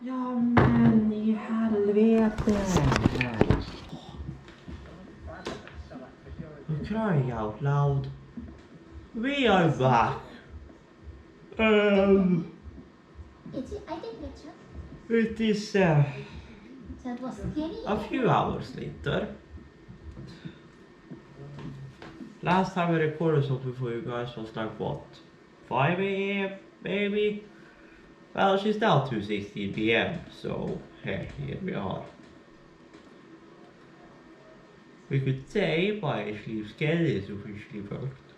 Ja men i helvete! Crying out loud. We are back. It is a few hours later. Last time I recorded something for you guys was like what? 5 a.m. maybe? Well, she's now 2:16 p.m. So here we are. We could say my sleep schedule is officially worked.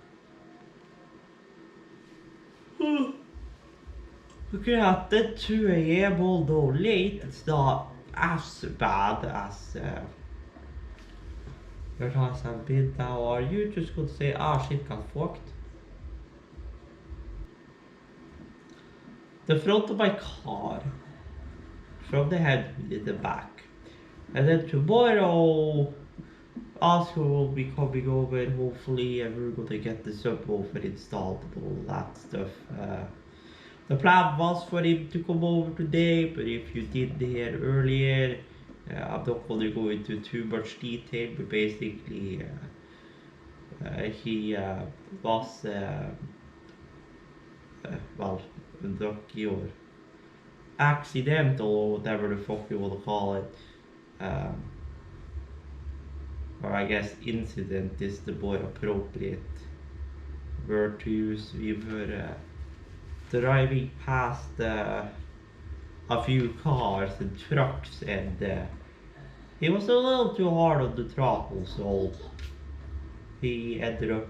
Okay, at the 2 a.m. although late, it's not as bad as your times have been now. Are you just gonna say, shit got fucked? The front of my car, from the head to the back. And then tomorrow, Oscar will be coming over hopefully, and we're gonna get the subwoofer installed and all that stuff. The plan was for him to come over today, but if you didn't hear earlier, I'm not going to go into too much detail, but basically he was, well, unlucky or accidental or whatever the fuck you want to call it. Or I guess incident is the more appropriate word to use. We were driving past a few cars and trucks, and he was a little too hard on the throttle, so he ended up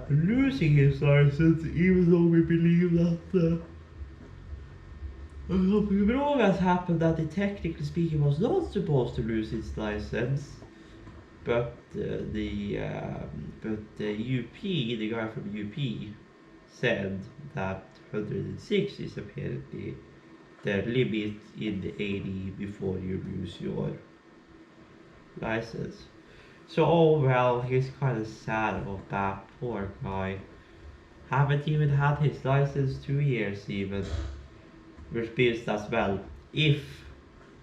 losing his license, even though we believe that something wrong has happened, that he technically speaking was not supposed to lose his license. But the UP, the guy from UP, said that 106 is apparently the limit in the 80 before you lose your license. So, oh well, he's kind of sad about that, poor guy. Haven't even had his license 2 years even. Which means as well, if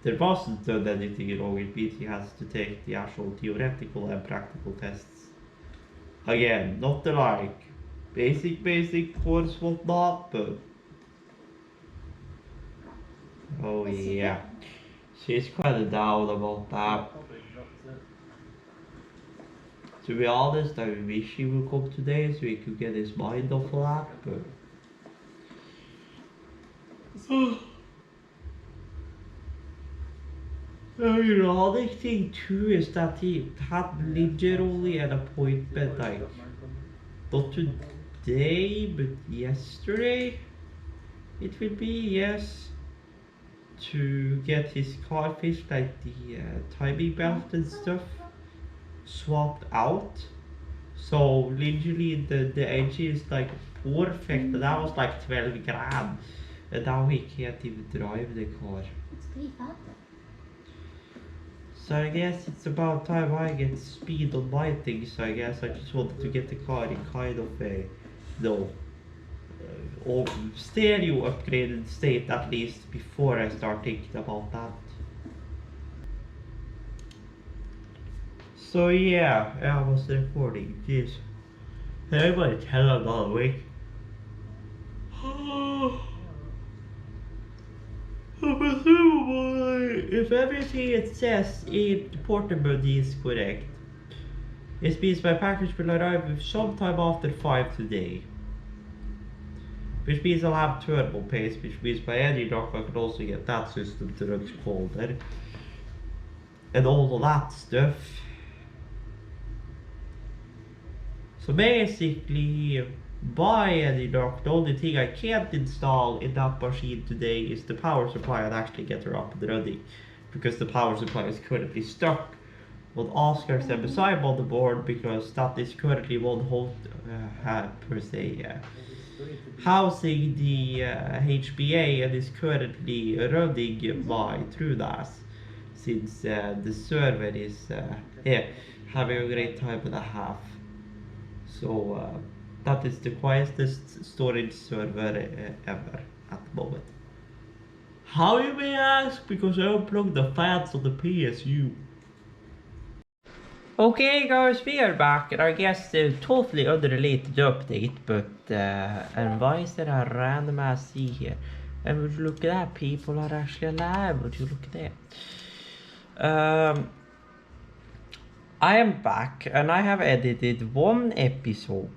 there wasn't done anything wrong, it means he has to take the actual theoretical and practical tests. Again, not the like basic course whatnot, but oh yeah, she's kinda down about that. To be honest, I wish he would come today so he could get his mind off of that, but the other thing too is that he had literally an appointment like not today but yesterday it will be, yes, to get his car fixed, like the timing belt and stuff swapped out. So literally the engine is like perfect, and that was like 12 grand, and now he can't even drive the car. It's pretty fun. So I guess it's about time I get speed on my things. So I guess I just wanted to get the car in kind of a, stereo upgraded state at least before I start thinking about that. So yeah, I was recording. Jeez, everybody tell I'm not awake. Presumably, if everything it says in the portability is correct, it means my package will arrive sometime after 5 today. Which means I'll have turbo paste, which means by any luck I can also get that system to run colder. And all of that stuff. So basically, by any luck, the only thing I can't install in that machine today is the power supply and actually get her up and running, because the power supply is currently stuck on Oscar's MSI motherboard, because that is currently one whole per se housing the HBA, and is currently running my TrueNAS, since the server is having a great time and a half. So That is the quietest storage server ever at the moment. How, you may ask? Because I unplugged the fans of the PSU. Okay guys, we are back, and I guess a totally unrelated update, but and why is there a random ass sea here? And would you look at that, people are actually alive, would you look at that? I am back, and I have edited one episode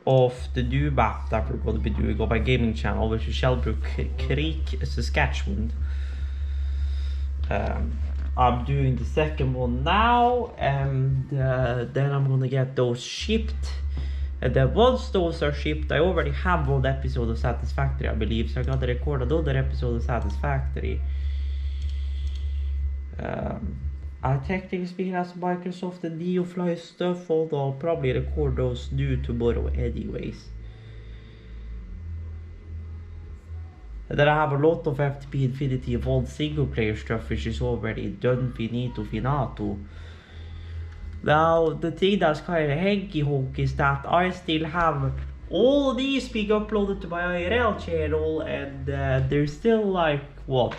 of the new map that we're going to be doing on my gaming channel, which is Shellbrook Creek, Saskatchewan. I'm doing the second one now, and then I'm gonna get those shipped. And then once those are shipped, I already have one episode of Satisfactory, I believe, so I gotta record another episode of Satisfactory. I technically speaking as Microsoft and Neofly stuff, although I'll probably record those new tomorrow anyways. And then I have a lot of FTP Infinity Evolved single player stuff which is already done finito finato. Now the thing that's kind of hanky honk is that I still have all of these being uploaded to my IRL channel, and there's still like what?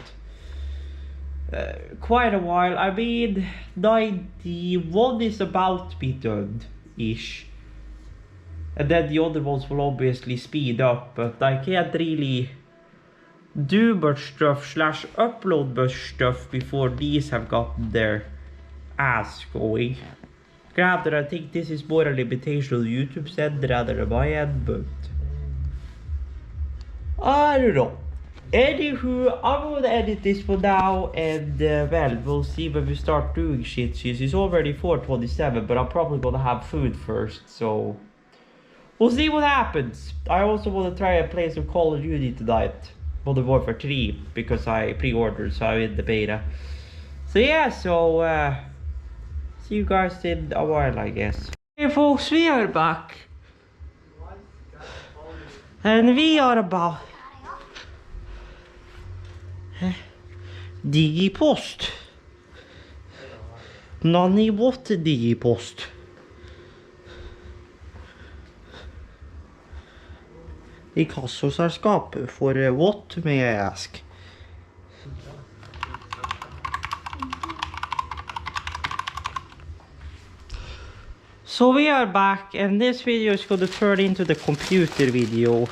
Quite a while. I mean 91 is about to be done ish. And then the other ones will obviously speed up, but I can't really do much stuff / upload much stuff before these have gotten their ass going. Granted, I think this is more a limitation on YouTube's end rather than my end, but I don't know. Anywho, I'm gonna edit this for now, and well, we'll see when we start doing shit. It's already 4:27, but I'm probably gonna have food first, so we'll see what happens. I also want to try and play some Call of Duty tonight. Modern Warfare 3, because I pre-ordered, so I'm in the beta. So yeah, see you guys in a while, I guess. Hey folks, we are back. And we are about Digipost. Nanny what Digipost? I kassoselskap for what, may I ask? So we are back, and this video is going to turn into the computer video,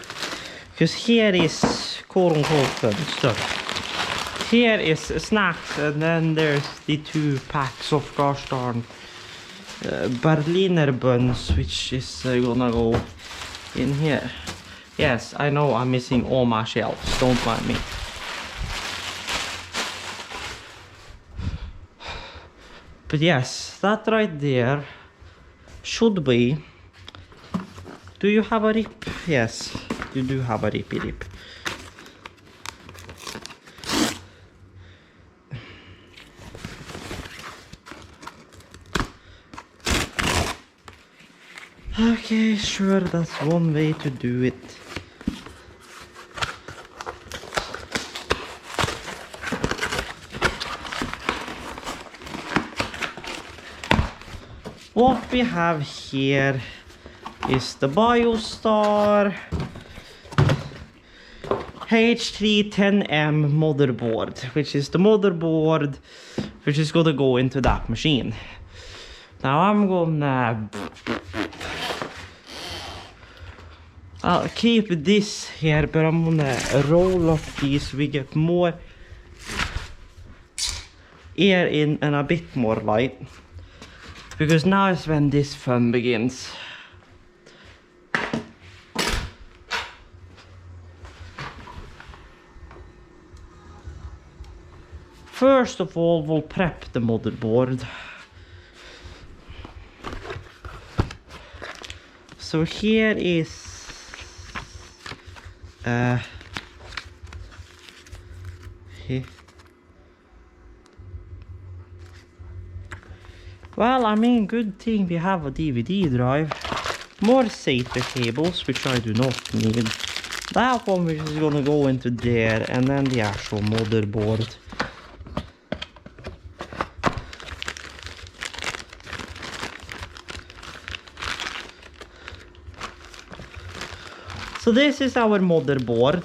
because here is quote-unquote fun stuff. Here is snacks, and then there's the 2 packs of gosh darn Berliner buns, which is gonna go in here. Yes, I know I'm missing all my shelves, don't mind me. But yes, that right there should be... Do you have a rip? Yes, you do have a rippy rip. Okay, sure, that's one way to do it. What we have here is the BioStar H310M motherboard, which is the motherboard which is gonna go into that machine. Now I'm gonna... I'll keep this here, but I'm gonna roll up these so we get more air in and a bit more light. Because now is when this fun begins. First of all, we'll prep the motherboard. So here is here. Well, I mean, good thing we have a DVD drive. More SATA cables, which I do not need. That one which is gonna go into there, and then the actual motherboard. So this is our motherboard,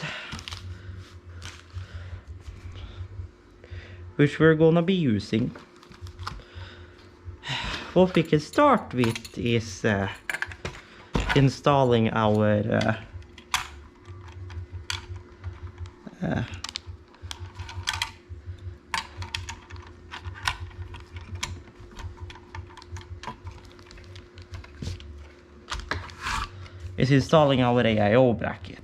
which we're gonna be using. What we can start with is installing our AIO bracket.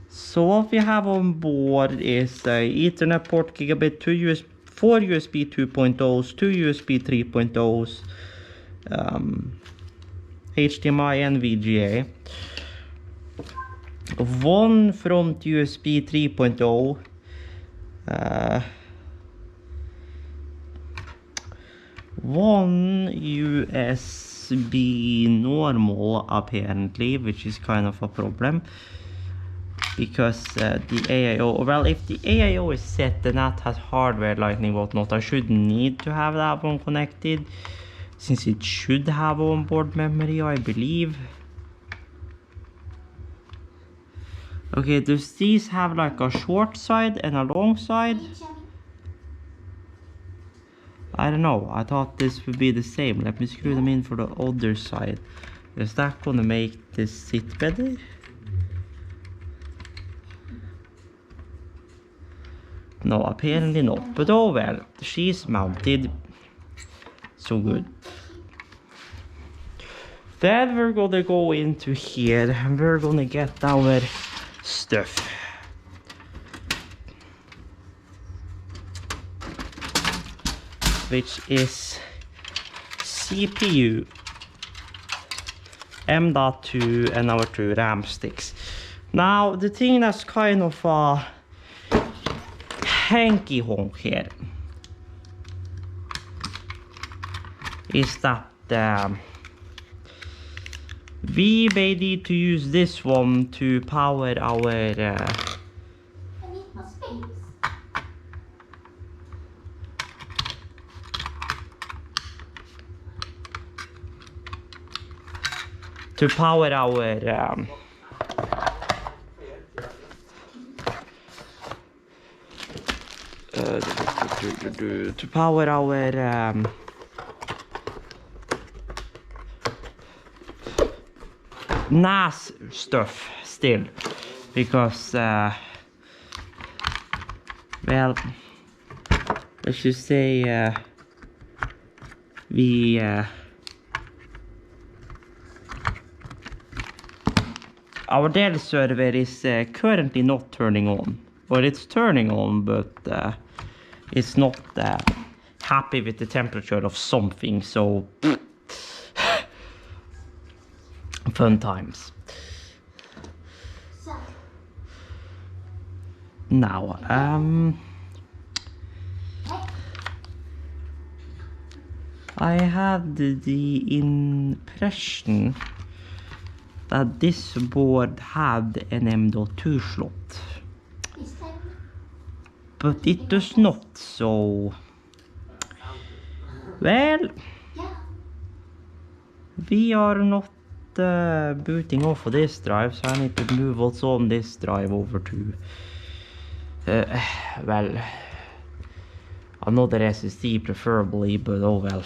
So what we have on board is a Ethernet port gigabit, 4 USB 2.0s, 2 USB 3.0s, HDMI and VGA, one front USB 3.0, one USB normal apparently, which is kind of a problem. Because the AIO, well, if the AIO is set and that has hardware lightning whatnot, I shouldn't need to have that one connected, since it should have onboard memory, I believe. Okay, does these have like a short side and a long side? I don't know, I thought this would be the same. Let me screw them in for the other side. Is that gonna make this sit better? No, apparently not, but oh well, she's mounted, so good. Then we're gonna go into here and we're gonna get our stuff. Which is CPU, M.2 and our 2 RAM sticks. Now, the thing that's kind of hanky honk here is that we may need to use this one to power our NAS stuff still, because well, let's just say our Dell server is currently not turning on. Well, it's turning on, but it's not happy with the temperature of something, so fun times. Now, I had the impression that this board had an M.2 slot, but it does not, so well, we are not booting off of this drive, so I need to move what's on this drive over to well, another SSD preferably, but oh well.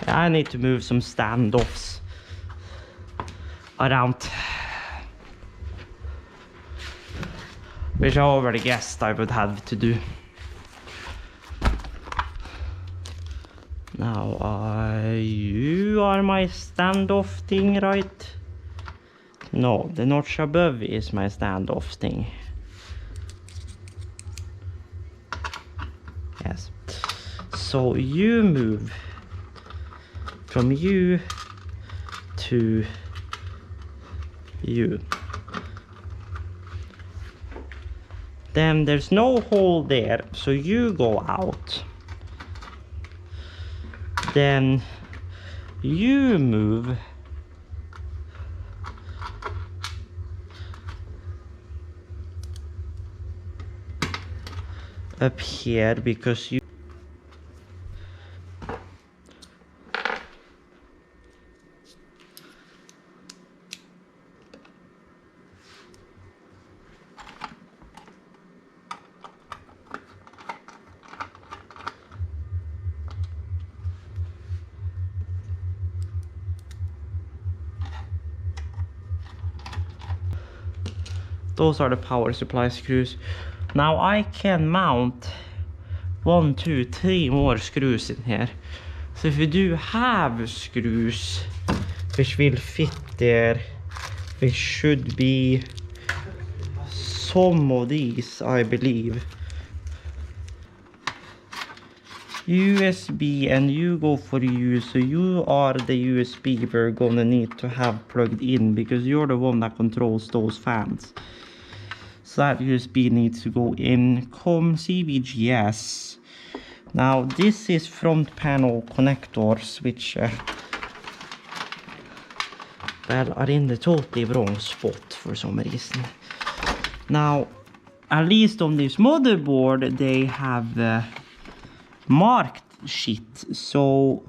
I need to move some standoffs around, which I already guessed I would have to do. Now, you are my standoff thing, right? No, the notch above is my standoff thing. Yes. So you move from you to you. Then there's no hole there, so you go out. Then you move up here because you those are the power supply screws. Now I can mount 1, 2, 3 more screws in here. So if you do have screws which will fit there, which should be some of these, I believe. USB, and you go for U, so you are the USB we're gonna need to have plugged in because you're the one that controls those fans. So that USB needs to go in. COM CVGS. Now this is front panel connectors which well, are in the totally wrong spot for some reason. Now at least on this motherboard they have marked shit, so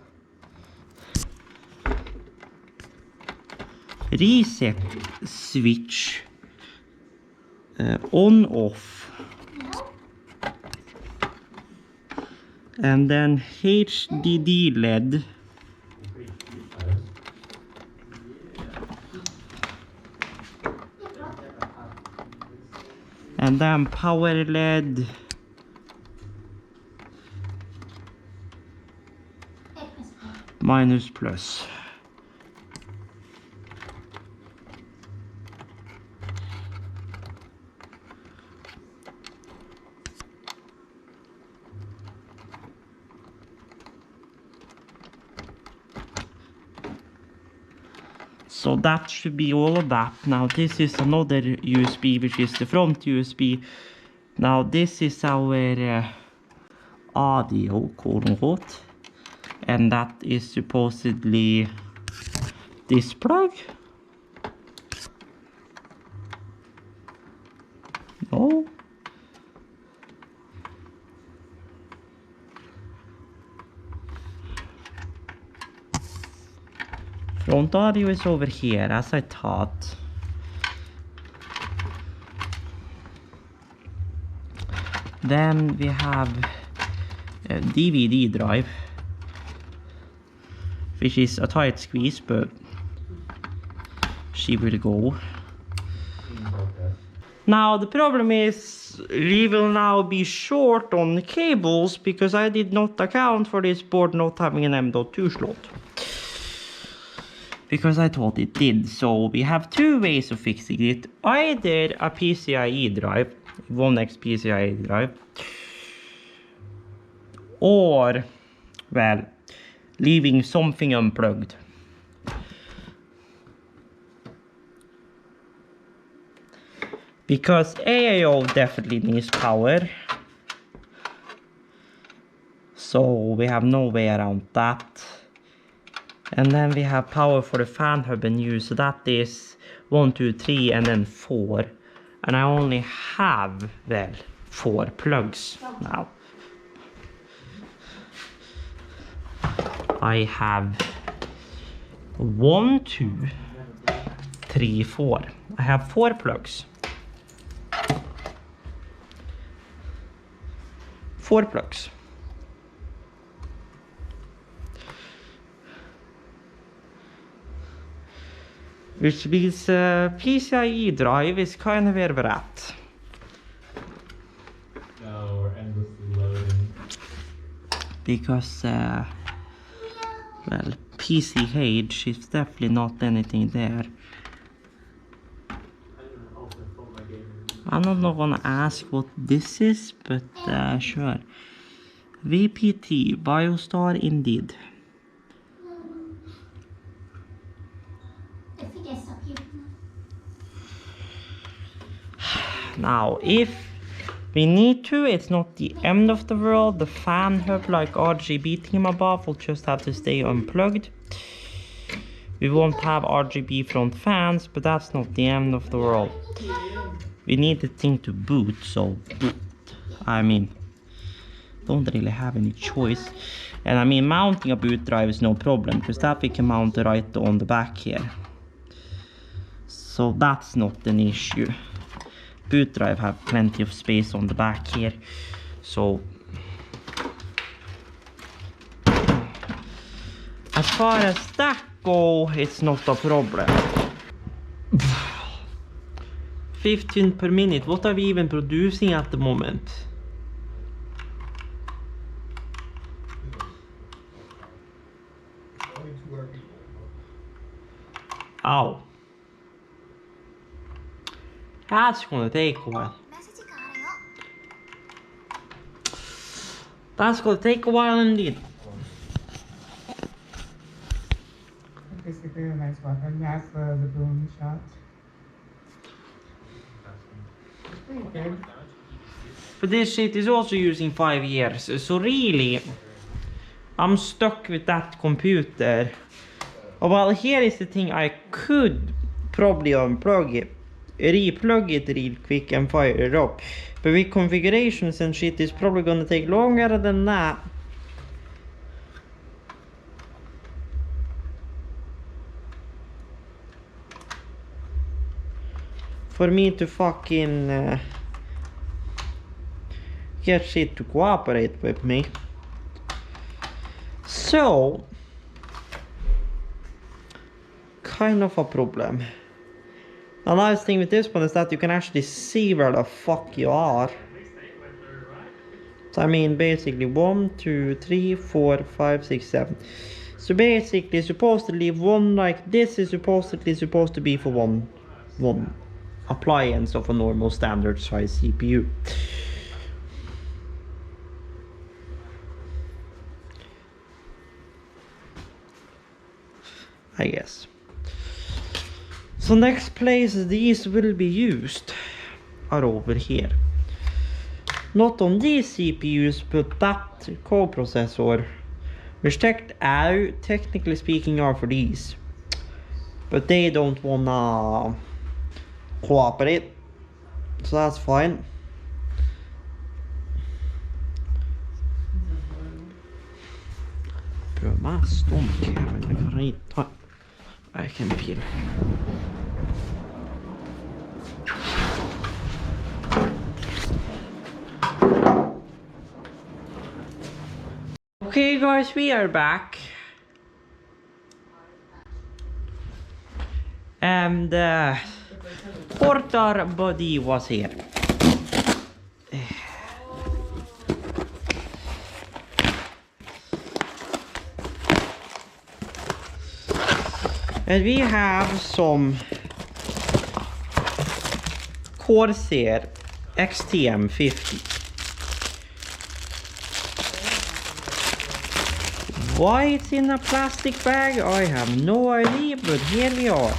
reset switch on off, and then HDD LED, and then power LED, minus plus. So that should be all of that. Now this is another USB, which is the front USB. Now this is our audio, quote unquote, and that is supposedly this plug. No. Front audio is over here, as I thought. Then we have a DVD drive, which is a tight squeeze, but she will go. Now the problem is we will now be short on the cables because I did not account for this board not having an M.2 slot. Because I thought it did. So we have two ways of fixing it. Either a PCIe drive, 1X PCIe drive, or, well, leaving something unplugged. Because AIO definitely needs power. So we have no way around that. And then we have power for the fan hub and U, so that is 1, 2, 3 and then 4. And I only have, well, 4 plugs now. I have 1, 2, 3, 4. I have 4 plugs. 4 plugs. Which means PCIe drive is kind of where we're at. No, we're endlessly loading. Because, well, PCH is definitely not anything there. I'm not gonna ask what this is, but sure. VPT, Biostar indeed. Now, if we need to, it's not the end of the world. The fan hub like RGB team above will just have to stay unplugged. We won't have RGB front fans, but that's not the end of the world. We need the thing to boot, so I mean, don't really have any choice. And I mean, mounting a boot drive is no problem, because that we can mount right on the back here. So that's not an issue. Boot drive have plenty of space on the back here, so as far as that go, it's not a problem. 15 per minute. What are we even producing at the moment? Ow. That's gonna take a while. That's gonna take a while indeed. Basically a nice weapon. That's the boom shot. Pretty good. But this shit is also using 5 years, so really, I'm stuck with that computer. Oh, well, here is the thing, I could probably unplug it, replug it real quick and fire it up. But with configurations and shit, it's probably gonna take longer than that. For me to fucking get shit to cooperate with me. So, kind of a problem. The nice thing with this one is that you can actually see where the fuck you are. So I mean, basically 1, 2, 3, 4, 5, 6, 7. So basically, supposedly one like this is supposedly supposed to be for one appliance of a normal standard size CPU. I guess. So next place these will be used are over here. Not on these CPUs, but that coprocessor, which technically speaking are for these. But they don't wanna cooperate, so that's fine. Pröva ståndkräven, jag kan rita. I can feel. Okay guys, we are back. And porter body was here. And we have some Corsair XTM50. Why it's in a plastic bag, I have no idea, but here we are.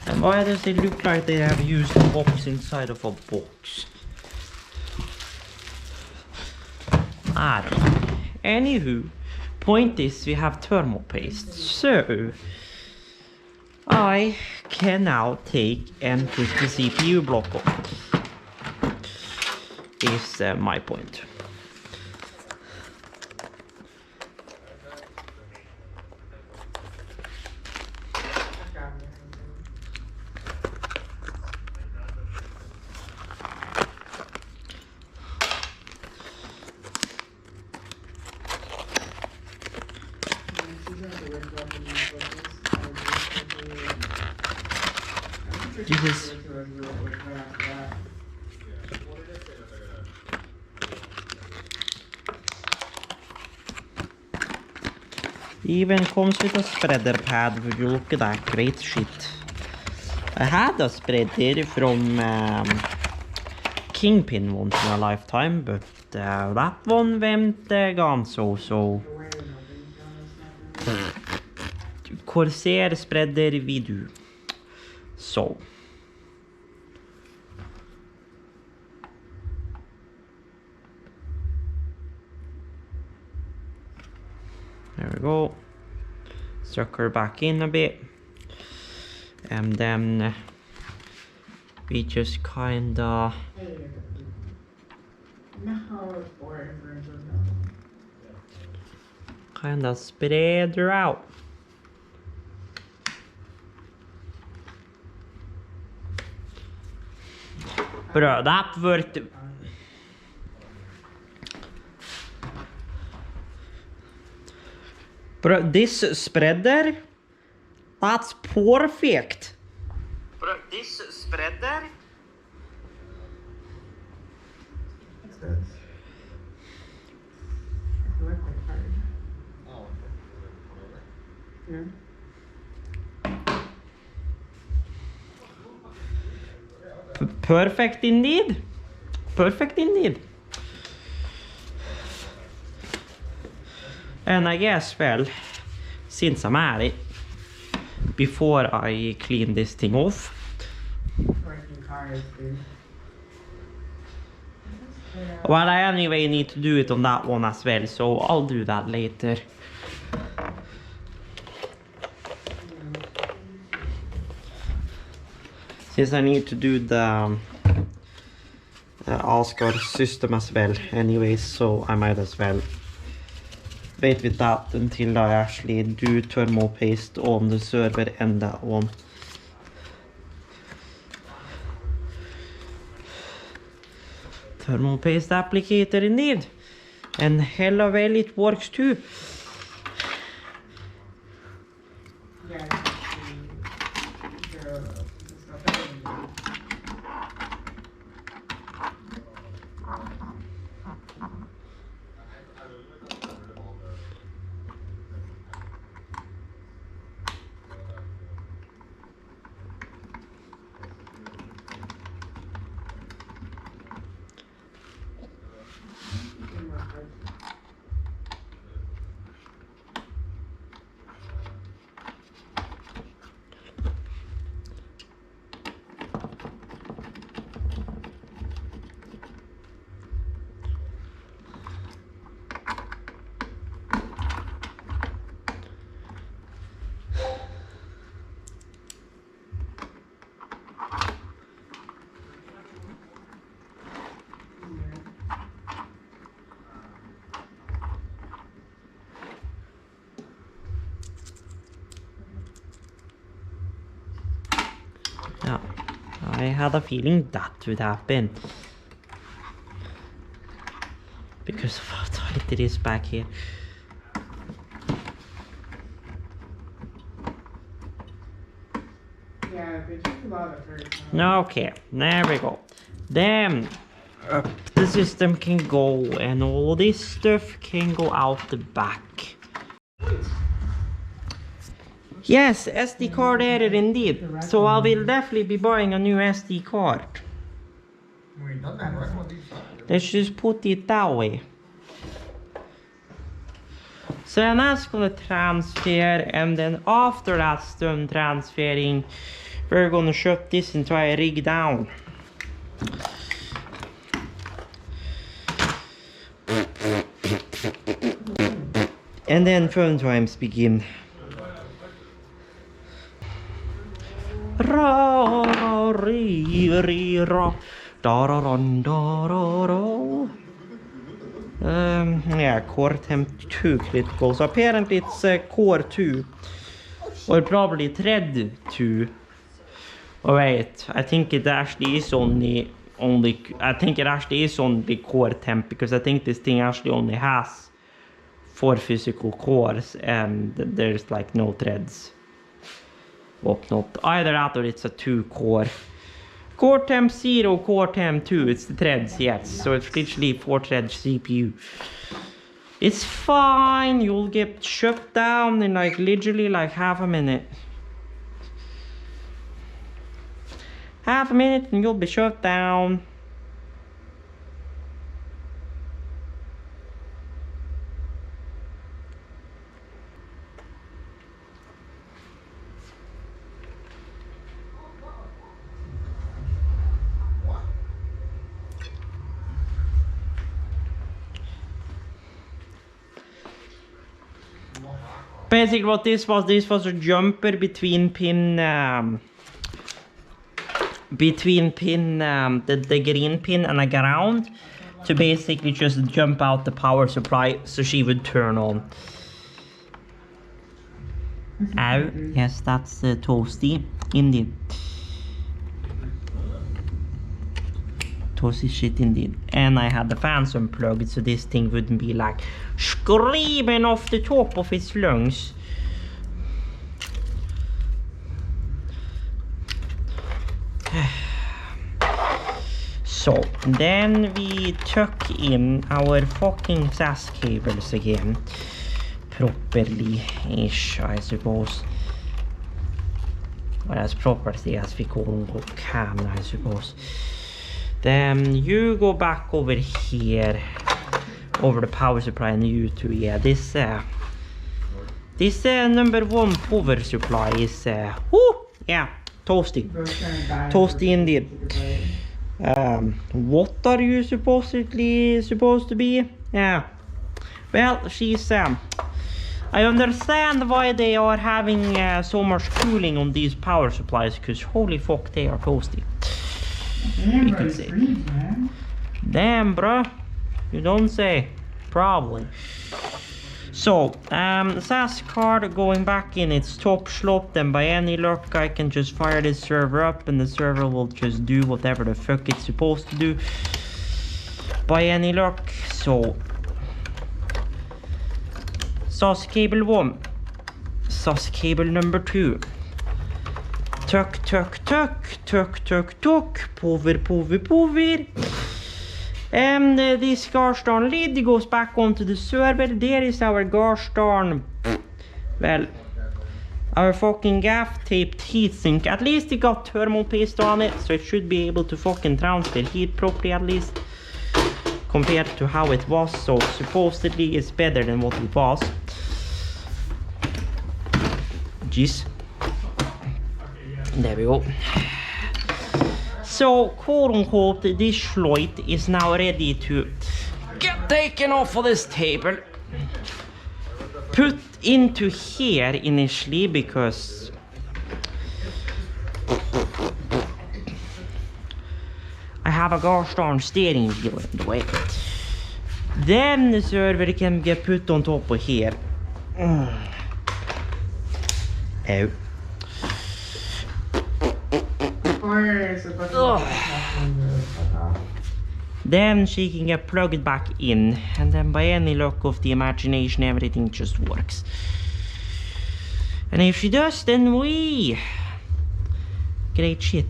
And why does it look like they have used a box inside of a box? I don't know. Anywho, point is we have thermal paste, so I can now take and put the CPU block on. Is my point. This is even comes with a spreader pad. Would you look at that great shit? I had a spreader from Kingpin once in a lifetime, but that one went gone so. Corsair spreader video. So. There we go. Suck her back in a bit. And then we just kinda spread her out. Bro, that worked. Bro, this spreader, that's perfect. Bro, this spreader. What's this? Electric card. Oh, Yeah. Perfect indeed. Perfect indeed. And I guess, well, since I'm at it, before I clean this thing off, Working cars, dude. well, I anyway need to do it on that one as well, so I'll do that later. Since I need to do the Asgard system as well anyways, so I might as well wait with that until I actually do thermal paste on the server and that one. Thermal paste applicator indeed, and hella well it works too. Yeah, the stuff that we do. Yeah, I had a feeling that would happen. Because of how tight it is back here. Yeah, they took a lot of hurt. Okay, there we go. Then up the system can go and all this stuff can go out the back. Yes, SD card error indeed. So I will definitely be buying a new SD card. We've done that, right? Let's just put it that way. So then that's gonna transfer, and then after that's done transferring, we're gonna shut this entire rig down. And then fun times begin. Ra ra ri ri ra da ra ron da ra ra. Yeah, core temp 2 critical. So apparently it's core 2. Or probably thread 2. Oh wait, I think it actually is only I think it actually is only core temp, because I think this thing actually only has 4 physical cores and there's like no threads. Well, not either that or it's a 2 core. Core temp 0, core temp 2, it's the threads, yes. So it's literally 4 thread CPU. It's fine, you'll get shut down in like literally like half a minute. Half a minute and you'll be shut down. Basically what this was a jumper between pin the green pin and a ground to basically just jump out the power supply so she would turn on. Ow, yes, that's toasty indeed. Toasty shit indeed. And I had the fans unplugged so this thing wouldn't be like screaming off the top of its lungs. So then we tuck in our fucking SAS cables again properly-ish, I suppose. Well, as properly as we can, I suppose. Then you go back over here, over the power supply, and you two, yeah, this number one power supply is, whoo, yeah, toasty. Toasty indeed. What are you supposed to be? Yeah. Well, she's, I understand why they are having so much cooling on these power supplies, because holy fuck, they are toasty. Damn, You can bro, say. freeze, man. Damn, bruh. You don't say. Probably. So, SAS card going back in its top slot, and by any luck I can just fire this server up and the server will just do whatever the fuck it's supposed to do. By any luck. So, SAS cable 1. SAS cable number 2. Tuck, tuck, tuck, tuck, tuck, tuck, power. And this gosh darn lid goes back onto the server. There is our gosh darn, well, our fucking gaff taped heatsink. At least it got thermal paste on it, so it should be able to fucking transfer heat properly at least. Compared to how it was, so supposedly it's better than what it was. Jeez. There we go. So, quote unquote, this schloit is now ready to get taken off of this table. Put into here initially because I have a gosh darn steering wheel in the way. Then the server can get put on top of here. Ow. Then she can get plugged back in, and then by any luck of the imagination everything just works. And if she does, then we great shit.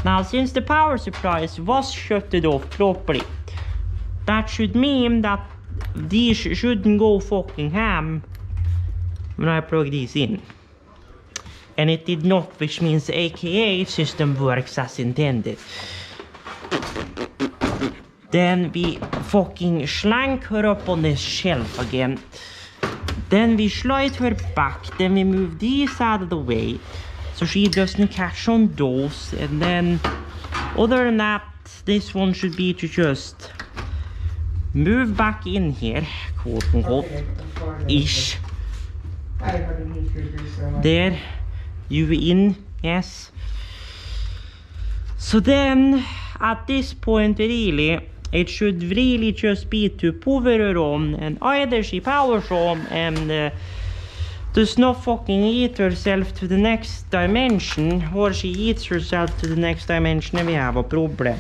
Now since the power supplies was shut off properly, that should mean that these shouldn't go fucking ham when I plug these in. And it did not, which means aka system works as intended. Then we fucking slank her up on this shelf again. Then we slide her back, then we move these out of the way so she doesn't catch on those. And then other than that, this one should be to just move back in here, quote unquote, ish. There, you in, yes. So then, at this point really, it should really just be to power her on, and either she powers on and does not fucking eat herself to the next dimension, or she eats herself to the next dimension and we have a problem.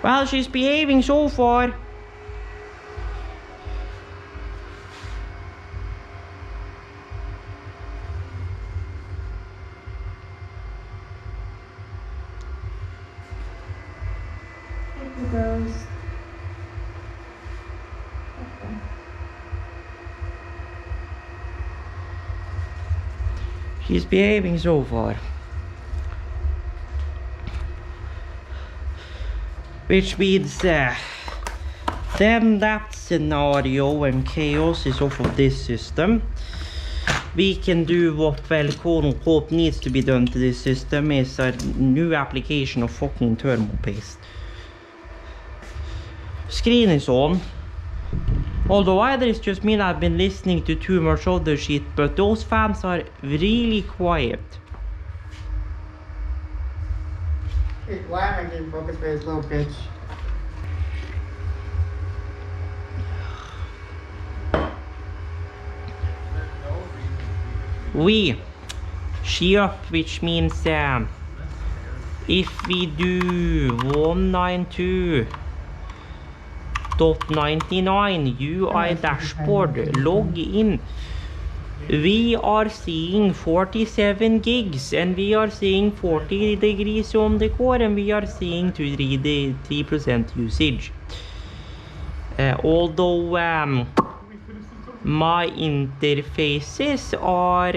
Well, she's behaving so far. He's behaving so far. Which means then that scenario when chaos is off of this system, we can do what well quote unquote needs to be done to this system is a new application of fucking thermal paste. Screen is on. Although either it's just me and I've been listening to too much other shit, but those fans are really quiet. Why am I getting focus space, little bitch? We she up, which means if we do 192.99 UI dashboard log in, we are seeing 47 gigs and we are seeing 40 degrees on the core and we are seeing 3% usage. Although my interfaces are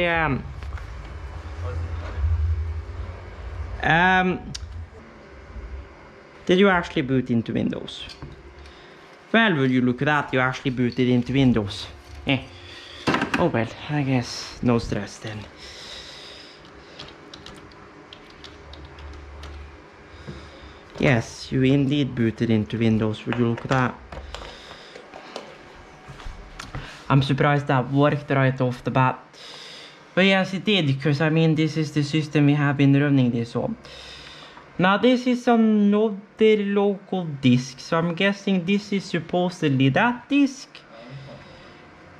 did you actually boot into Windows? Well, will you look at that, you actually booted into Windows. Oh well, I guess no stress then. Yes, you indeed booted into Windows, would you look at that? I'm surprised that worked right off the bat. But yes, it did, because I mean, this is the system we have been running this on. Now this is another local disk, so I'm guessing this is supposedly that disk,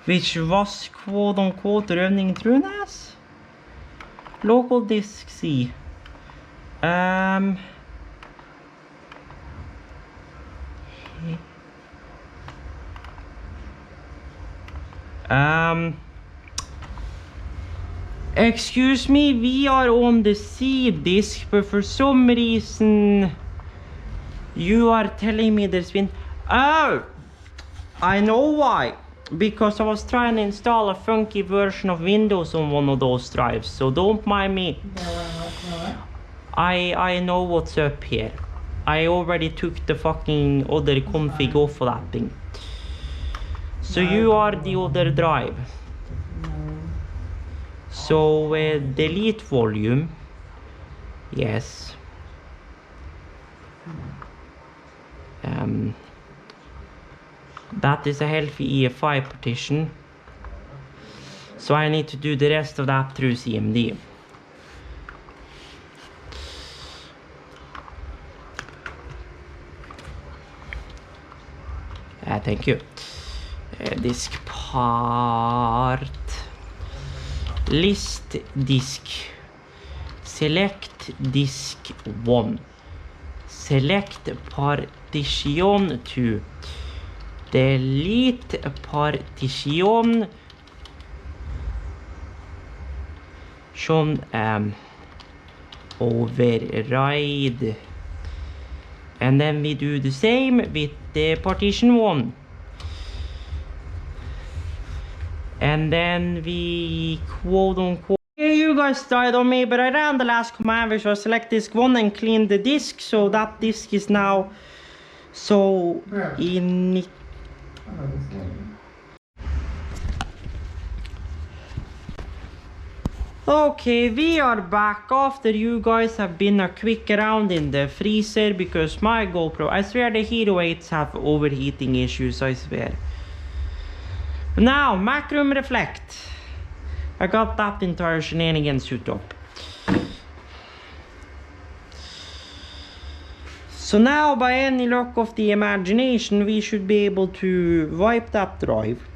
which was quote unquote running through NAS. Local disk C. Excuse me, we are on the C disk, but for some reason you are telling me there's been... Oh! I know why. Because I was trying to install a funky version of Windows on one of those drives, so don't mind me. I know what's up here. I already took the fucking other config off of that thing. So you are the other drive. So delete volume. Yes. That is a healthy EFI partition. So I need to do the rest of that through CMD. Thank you. Disk part. List disk. Select disk 1. Select partition 2. Delete partition. Override. And then we do the same with the partition 1. And then we quote unquote... Hey, you guys died on me, but I ran the last command, which was select disk 1 and clean the disk. So that disk is now so in... Okay, we are back after you guys have been a quick around in the freezer because my GoPro, I swear the Hero 8s have overheating issues, I swear. Now, Macroom Reflect. I got that entire shenanigans suit up. So now, by any luck of the imagination, we should be able to wipe that drive.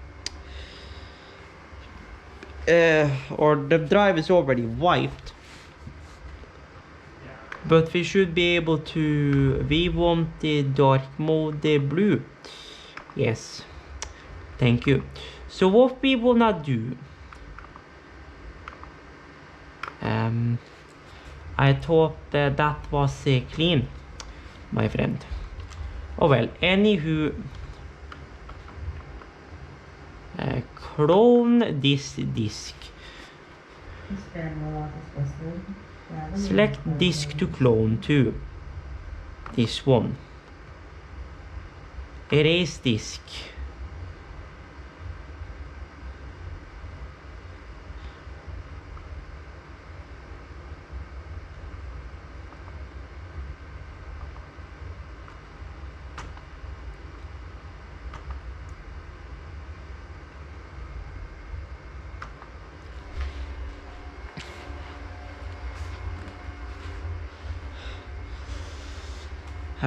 Or the drive is already wiped. But we should be able to... We want the dark mode blue. Yes. Thank you. So what we will not do... I thought that was clean, my friend. Oh well, anywho... clone this disk. Select disk to clone to. This one. Erase disk.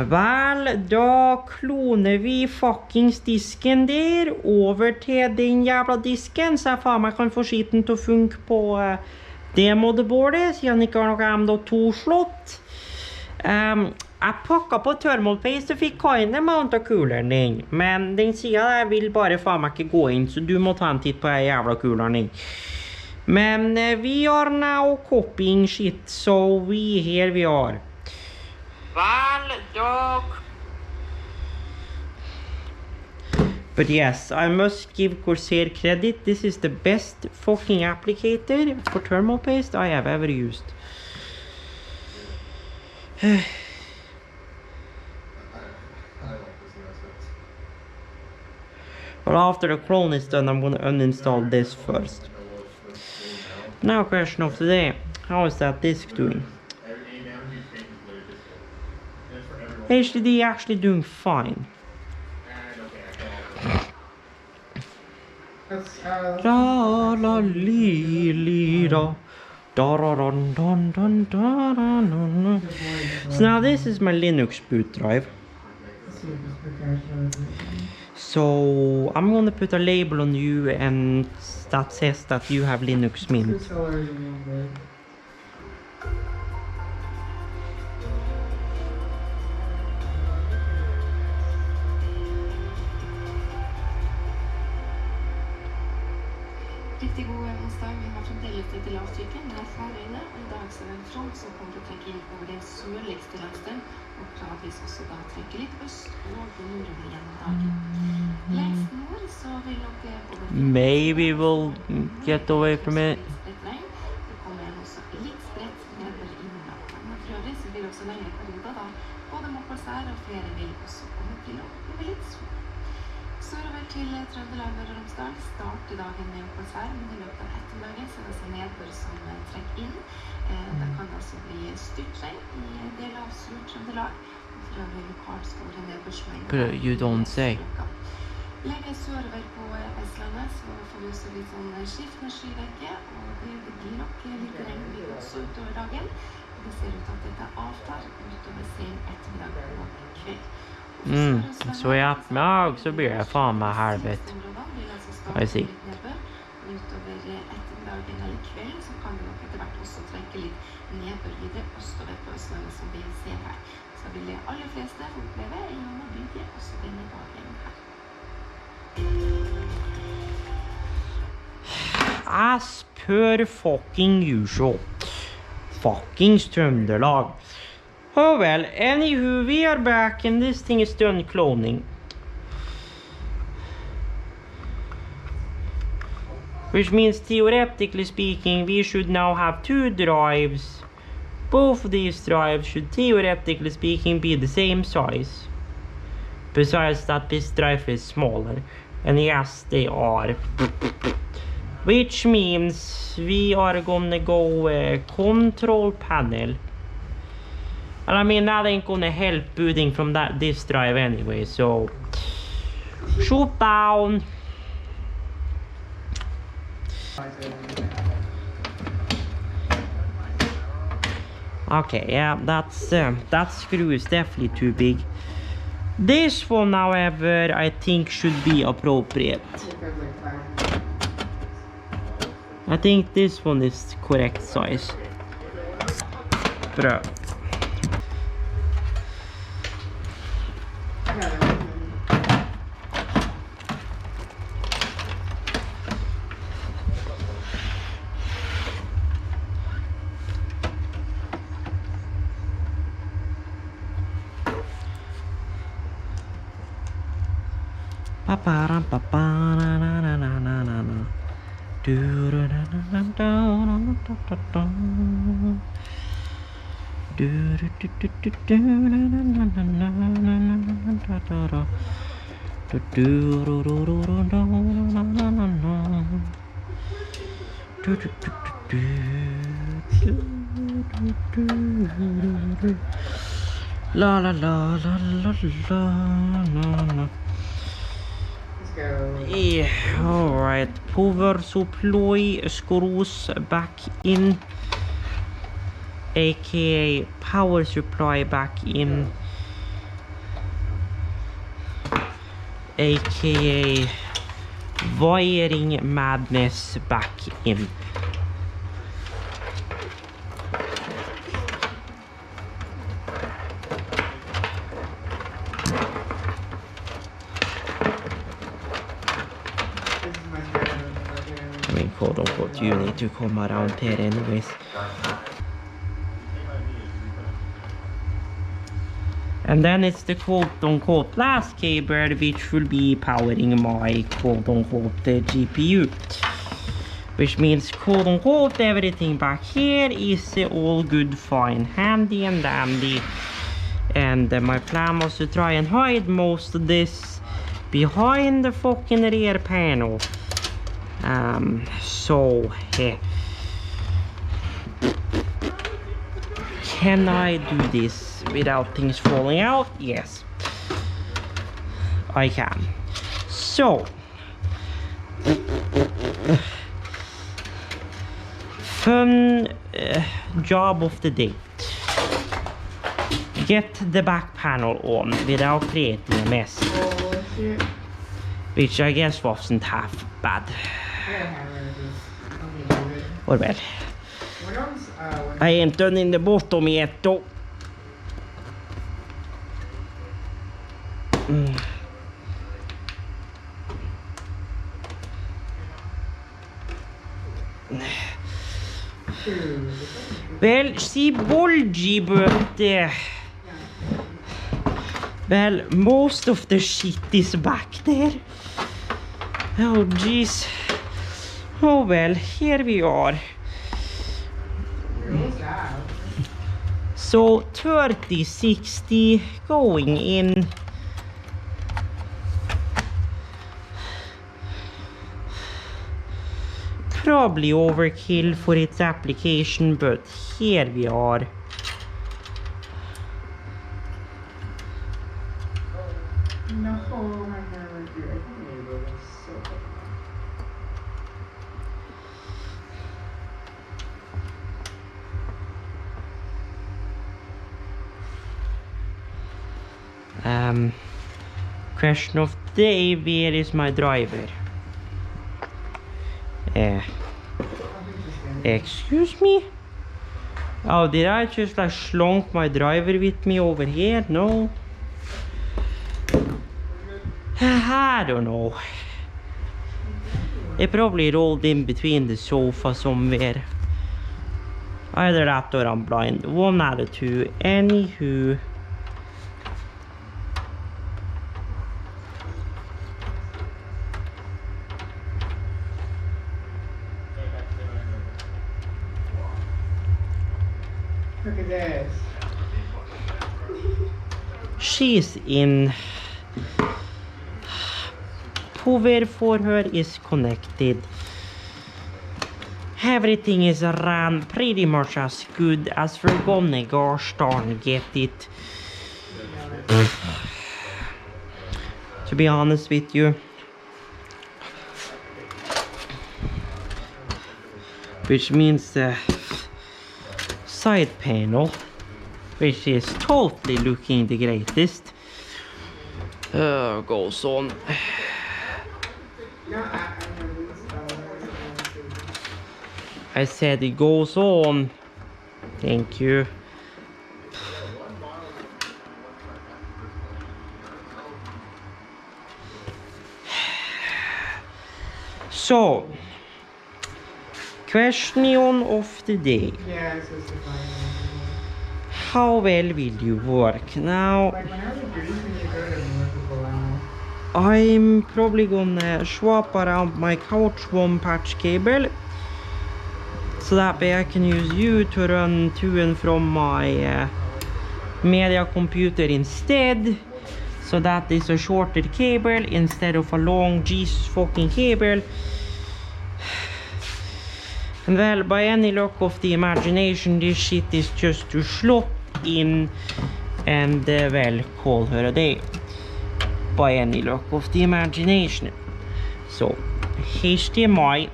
Vel, da kloner vi fuckings disken der over til den jævla disken, så jeg faen meg kan få skiten til å funke på det motherboardet, siden jeg ikke har noe M.2 slott. Jeg pakket på thermal paste og fikk kinda mount av kuleren din, men den siden der vil bare faen meg ikke gå inn, så du må ta en titt på den jævla kuleren din. Men we are now copying shit, so here we are. Well, dog. But yes, I must give Corsair credit. This is the best fucking applicator for thermal paste I have ever used. Well, after the clone is done, I'm gonna uninstall this first. Now, question of the day. How is that disk doing? HDD actually doing fine. Da la li li da da da dun dun dun da da dun. So now this is my Linux boot drive. So I'm gonna put a label on you and that says that you have Linux Mint. Riktig god onsdag. Vi har fremdeles et lavtrykket nær Færøyene, og i dag så er det en front som kommer til å trekke inn over den sørligste landsdelen, og gradvis også da trekke litt øst og nordover gjennom dagen. Lengst nord så vil nok Maybe we'll get away from it. Det kommer en også litt spredt nedover i nord. Men for øvrig så blir det også lengre perioder da. Både Mokkvalsær og flere vil også komme til å bli litt sol. Sørover til Trøndelag og Romsdal starter dagen med Mokkvalsær, men i løpet av ettermiddagen så er det altså nedbør som trekker inn. Det kan altså bli styrtregn i deler av Sør-Trøndelag. For øvrig lokalt store nedbørsmengder. But you don't say. Lenger sørover på Vestlandet så får vi også litt sånn skiftende skydekke, og det blir nok litt regn også utover dagen. Det ser ut at dette avtar utover sen ettermiddag og kveld. Så i ettermiddag så blir det faen meg helvete. I see. Utover ettermiddagen eller kvelden så kan det nok etter hvert også trekke litt nedbør videre østover på Østlandet som vi ser her. Så vil de aller fleste få oppleve gjennom å bygge også denne dagen her. As per fucking usual. Fucking Trøndelag. Oh well, anywho, we are back and this thing is done cloning. Which means, theoretically speaking, we should now have 2 drives. Both of these drives should, theoretically speaking, be the same size. Besides that this drive is smaller. And yes, they are. Which means we are gonna go control panel. And I mean, that ain't gonna help booting from this drive anyway, so shoot down. Okay, yeah, that screw is definitely too big. This one, however, I think should be appropriate. I think this one is correct size. Bra. La la la la la la la. Let's go. Yeah, alright. Power supply screws back in. AKA power supply back in. AKA wiring madness back in. This is my favorite. I mean, quote unquote, you need to come around here anyways. And then it's the quote unquote last cable, which will be powering my quote unquote GPU. Which means quote unquote everything back here is all good, fine, handy and dandy. And my plan was to try and hide most of this behind the fucking rear panel. So can I do this without things falling out? Yes, I can. So fun job of the day. Get the back panel on without creating a mess. Oh shit. Which I guess wasn't half bad. I gotta have one of these. Okay, do it. Or well, When I ain't done in the bottom yet though. Well, see, bulgy, but well, most of the shit is back there. Oh jeez. Oh well, here we are. So 30, 60 going in. Probably overkill for its application, but here we are. No, I never do. I think maybe it was so Question of the day, where is my driver? Excuse me? Oh, did I just like slunk my driver with me over here? No. I don't know. It probably rolled in between the sofa somewhere. Either that or I'm blind. One out of two. Anywho. Look at this. She's in. Power for her is connected. Everything is ran pretty much as good as we're gonna gosh darn get it. To be honest with you, which means the side panel, which is totally looking the greatest, goes on. No, I said it goes on. Thank you. So, question of the day. yeah, it's just fine. How well will you work now? Like when I was a Greece, when you go to multiple animals. I'm probably gonna swap around my couch one patch cable so that way I can use you to run to and from my media computer instead. So that is a shorter cable instead of a long fucking cable. And well, by any luck of the imagination, this shit is just to slot in and well, call her a day. By any luck of the imagination. So, HDMI.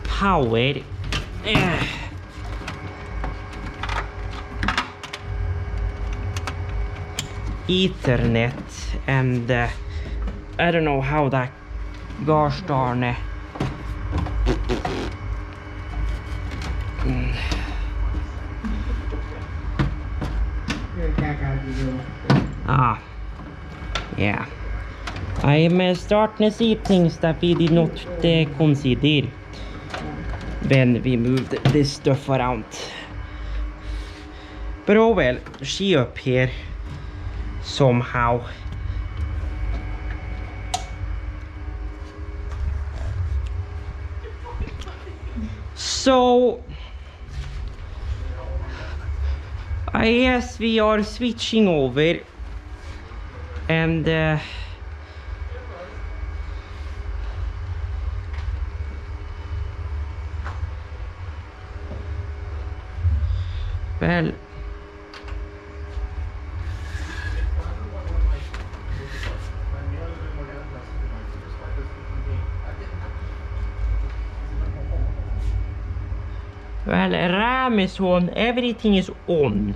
Power. Ethernet and I don't know how that gosh darn yeah, I'm starting to see things that we did not consider when we moved this stuff around. But oh well, she up here somehow. So I guess we are switching over and well, RAM is on, everything is on.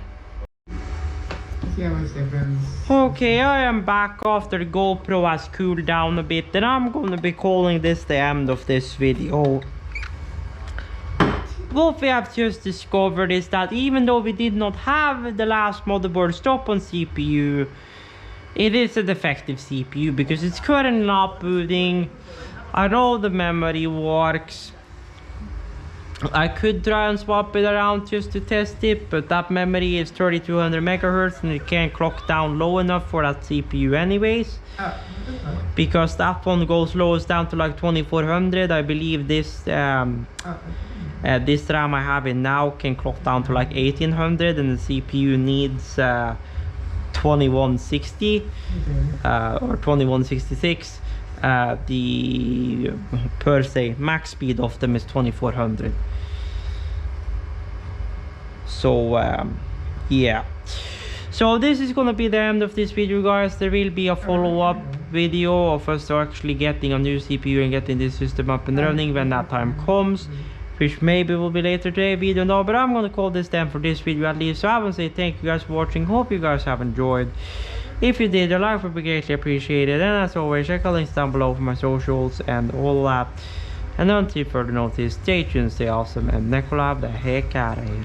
Okay, I am back after the GoPro has cooled down a bit, and I'm gonna be calling this the end of this video. What we have just discovered is that even though we did not have the last motherboard stop on CPU, it is a defective CPU because it's currently not booting. I know the memory works. I could try and swap it around just to test it, but that memory is 3200 megahertz and it can't clock down low enough for that CPU anyways. Because that one goes lowest down to like 2400. I believe this this RAM I have in now can clock down to like 1800, and the CPU needs 2160 or 2166. The per se max speed of them is 2400. So yeah, so this is gonna be the end of this video, guys. There will be a follow-up video of us actually getting a new CPU and getting this system up and running when that time comes, which maybe will be later today, we don't know, but I'm gonna call this then for this video at least. So I will say thank you guys for watching, hope you guys have enjoyed. If you did, a like would be greatly appreciated, and as always, check the links down below for my socials and all that. And until further notice, stay tuned, stay awesome, and Nicola the heck out of here.